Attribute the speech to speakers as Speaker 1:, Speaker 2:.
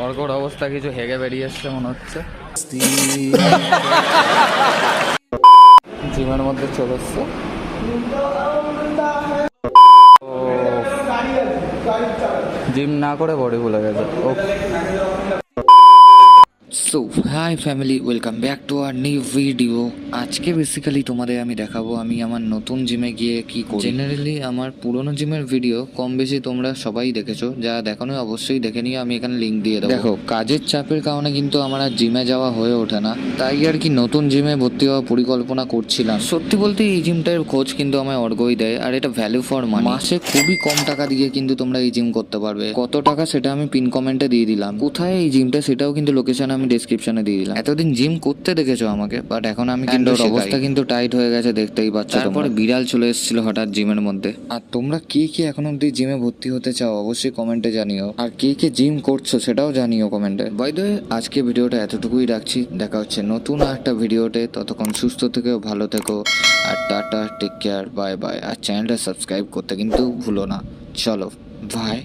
Speaker 1: অর্কর অবস্থা কিছু হেগে বেরিয়ে এসছে মনে হচ্ছে। জিমের মধ্যে চলে এসছে। জিম না করে বডি ভুলে গেছে। So hi family, welcome back to our new video. আজকে বেসিক্যালি তোমাদের আমি দেখাবো আমি আমার নতুন জিমে গিয়ে কি করি। জেনারেলি আমার পুরোনো জিমের ভিডিও কম বেশি তোমরা সবাই দেখেছো, যারা দেখোনি অবশ্যই দেখে নিয়ে আমি এখানে লিঙ্ক দিয়ে দেবো। দেখো, কাজের চাপের কারণে কিন্তু আমার আর জিমে যাওয়া হয়ে ওঠে না, তাই আর কি নতুন জিমে ভর্তি হওয়ার পরিকল্পনা করছিলাম। সত্যি বলতে এই জিমটার খোঁজ কিন্তু আমায় অর্গই দেয়, আর এটা ভ্যালু ফর মানি। মাসে খুবই কম টাকা দিয়ে কিন্তু তোমরা এই জিম করতে পারবে। কত টাকা সেটা আমি পিন কমেন্টে দিয়ে দিলাম, কোথায় এই জিমটা সেটাও কিন্তু লোকেশন আমি ডেসক্রিপশনে দিয়ে দিলাম। এতদিন জিম করতে দেখেছো আমাকে, বাট এখন আমি কিন্তু অবস্থা কিন্তু টাইট হয়ে গেছে, দেখতেই পাচ্ছ। তারপরে বিড়াল চলে এসেছিল হঠাৎ জিমের মধ্যে। আর তোমরা কে কে এখন অব্দি জিমে ভর্তি হতে চাও অবশ্যই কমেন্টে জানিও, আর কে কে জিম করছো সেটাও জানিও কমেন্টে। বাই দ্য ওয়ে, আজকে ভিডিওটা এতটুকুই রাখছি, দেখা হচ্ছে নতুন একটা ভিডিওতে। ততক্ষণ সুস্থ থেকো, ভালো থেকো, আর tata, take care, bye bye. আর চ্যানেলটা সাবস্ক্রাইব করতে কিন্তু ভুলো না। চলো, বাই।